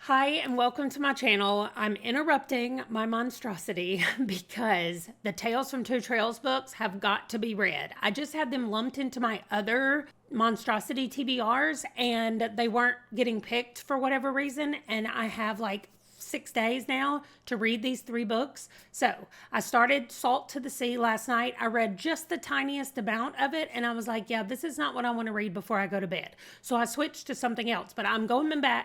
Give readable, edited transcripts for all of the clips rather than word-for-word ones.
Hi, and welcome to my channel. I'm interrupting my monstrosity because the Tales from Two Trails books have got to be read. I just had them lumped into my other monstrosity TBRs and they weren't getting picked for whatever reason. And I have like 6 days now to read these 3 books. So I started Salt to the Sea last night. I read just the tiniest amount of it and I was like, yeah, this is not what I want to read before I go to bed. So I switched to something else, but I'm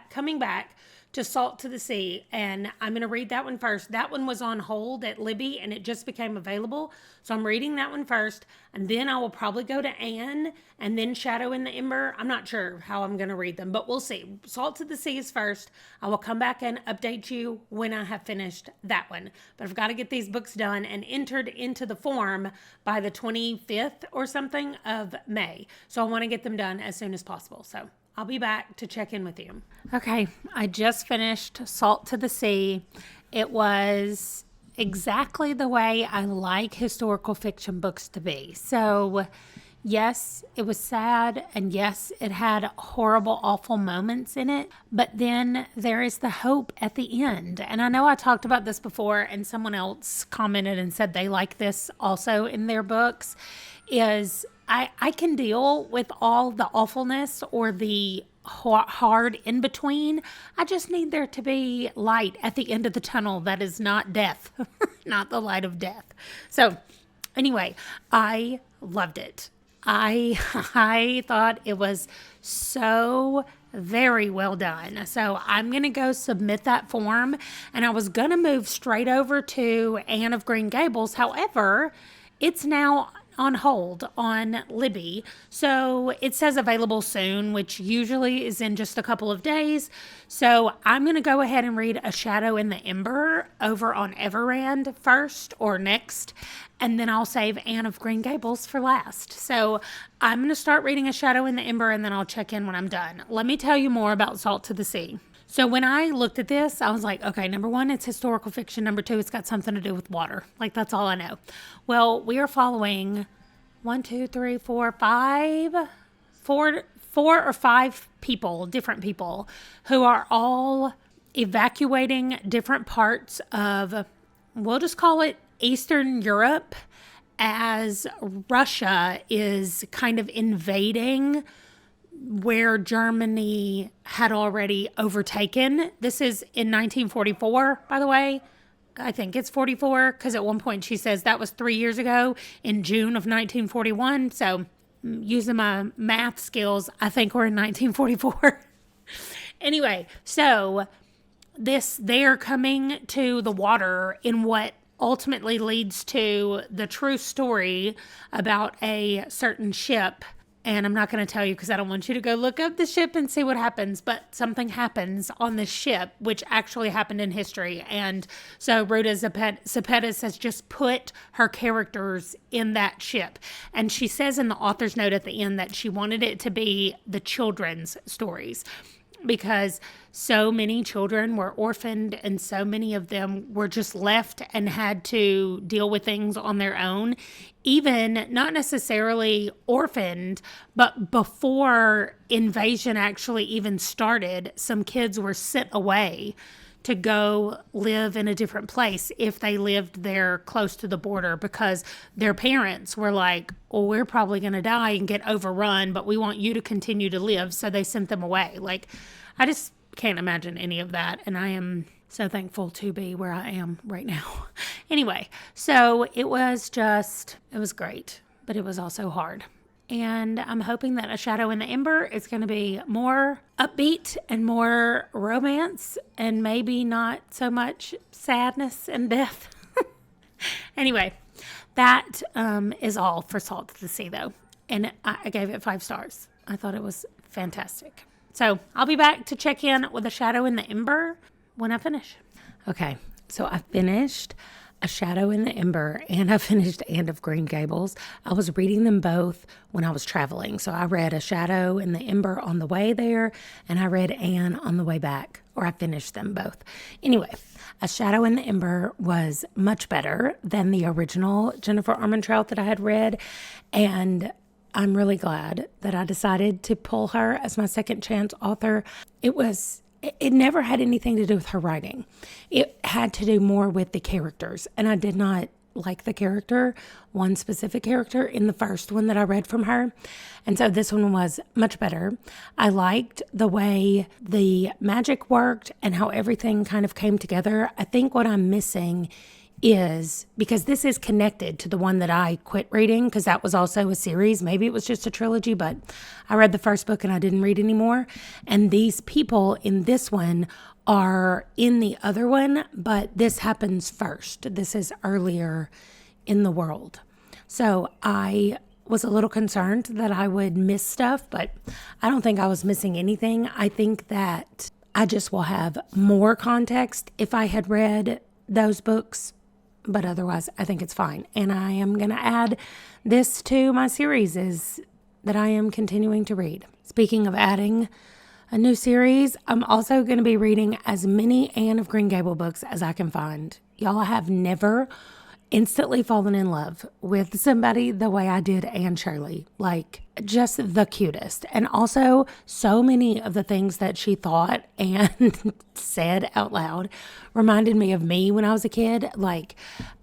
coming back to Salt to the Sea, and I'm going to read that one first. That one was on hold at Libby, and it just became available, so I'm reading that one first, and then I will probably go to Anne, and then Shadow in the Ember. I'm not sure how I'm going to read them, but we'll see. Salt to the Sea is first. I will come back and update you when I have finished that one, but I've got to get these books done and entered into the form by the 25th or something of May, so I want to get them done as soon as possible, so I'll be back to check in with you. Okay, I just finished Salt to the Sea. It was exactly the way I like historical fiction books to be. So, yes, it was sad, and yes, it had horrible, awful moments in it, but then there is the hope at the end. And I know I talked about this before, and someone else commented and said they like this also in their books, is I can deal with all the awfulness or the hard in between. I just need there to be light at the end of the tunnel that is not death, not the light of death. So anyway, I loved it. I thought it was so very well done. So I'm going to go submit that form, and I was going to move straight over to Anne of Green Gables. However, it's now on hold on Libby. So it says available soon, which usually is in just a couple of days. So I'm going to go ahead and read A Shadow in the Ember over on Everand first or next. And then I'll save Anne of Green Gables for last. So I'm going to start reading A Shadow in the Ember and then I'll check in when I'm done. Let me tell you more about Salt to the Sea. So when I looked at this, I was like, okay, number one, it's historical fiction. Number two, it's got something to do with water. Like, that's all I know. Well, we are following 4 or 5 people, different people, who are all evacuating different parts of, we'll just call it Eastern Europe, as Russia is kind of invading where Germany had already overtaken. This is in 1944, by the way. I think it's 44, because at one point she says that was 3 years ago in June of 1941. So using my math skills, I think we're in 1944. Anyway, so they're coming to the water in what ultimately leads to the true story about a certain ship. And I'm not going to tell you because I don't want you to go look up the ship and see what happens. But something happens on this ship, which actually happened in history. And so Rhoda Zepetis has just put her characters in that ship. And she says in the author's note at the end that she wanted it to be the children's stories, because so many children were orphaned and so many of them were just left and had to deal with things on their own, even not necessarily orphaned, but before invasion actually even started, some kids were sent away to go live in a different place if they lived there close to the border, because their parents were like, well, we're probably going to die and get overrun, but we want you to continue to live. So they sent them away. Like, I just can't imagine any of that. And I am so thankful to be where I am right now. Anyway, so it was great, but it was also hard. And I'm hoping that A Shadow in the Ember is going to be more upbeat and more romance and maybe not so much sadness and death. Anyway, that is all for Salt to the Sea, though. And I gave it 5 stars. I thought it was fantastic. So I'll be back to check in with A Shadow in the Ember when I finish. Okay, so I finished A Shadow in the Ember and I finished Anne of Green Gables. I was reading them both when I was traveling. So I read A Shadow in the Ember on the way there and I read Anne on the way back, or I finished them both. Anyway, A Shadow in the Ember was much better than the original Jennifer Armentrout that I had read, and I'm really glad that I decided to pull her as my second chance author. It was it never had anything to do with her writing. It had to do more with the characters. And I did not like the character, one specific character in the first one that I read from her. And so this one was much better. I liked the way the magic worked and how everything kind of came together. I think what I'm missing is, because this is connected to the one that I quit reading, because that was also a series. Maybe it was just a trilogy, but I read the first book and I didn't read anymore. And these people in this one are in the other one, but this happens first. This is earlier in the world. So I was a little concerned that I would miss stuff, but I don't think I was missing anything. I think that I just will have more context if I had read those books, but otherwise I think it's fine. And I am going to add this to my series that I am continuing to read. Speaking of adding a new series, I'm also going to be reading as many Anne of Green Gable books as I can find. Y'all, have never instantly fallen in love with somebody the way I did Anne Shirley. Like, just the cutest. And also, so many of the things that she thought and said out loud reminded me of me when I was a kid. Like,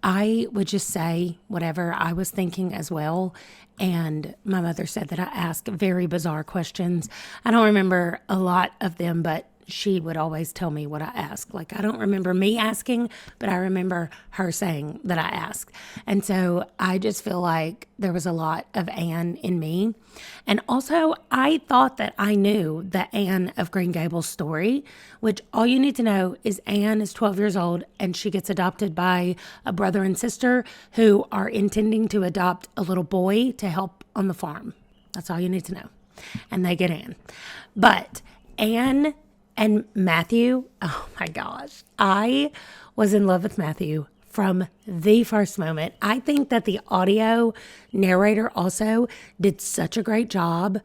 I would just say whatever I was thinking as well. And my mother said that I asked very bizarre questions. I don't remember a lot of them, but she would always tell me what I asked. Like, I don't remember me asking, but I remember her saying that I asked. And so I just feel like there was a lot of Anne in me. And also, I thought that I knew the Anne of Green Gables story, which all you need to know is Anne is 12 years old and she gets adopted by a brother and sister who are intending to adopt a little boy to help on the farm. That's all you need to know. And they get Anne. But Anne and Matthew, oh my gosh, I was in love with Matthew from the first moment. I think that the audio narrator also did such a great job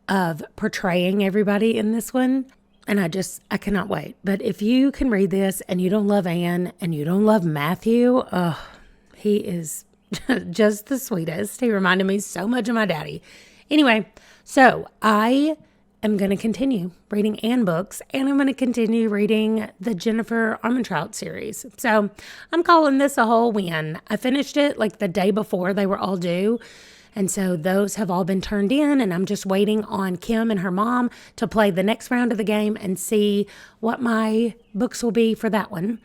of portraying everybody in this one. And I cannot wait. But if you can read this and you don't love Anne and you don't love Matthew, he is just the sweetest. He reminded me so much of my daddy. Anyway, so I am going to continue reading Anne books, and I'm going to continue reading the Jennifer Armentrout series. So I'm calling this a whole win. I finished it like the day before they were all due. And so those have all been turned in, and I'm just waiting on Kim and her mom to play the next round of the game and see what my books will be for that one.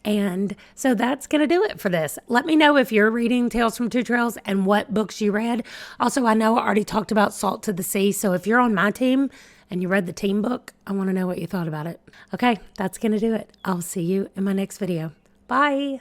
And so that's going to do it for this. Let me know if you're reading Tales from Two Trails and what books you read. Also, I know I already talked about Salt to the Sea. So if you're on my team and you read the team book, I want to know what you thought about it. Okay, that's going to do it. I'll see you in my next video. Bye.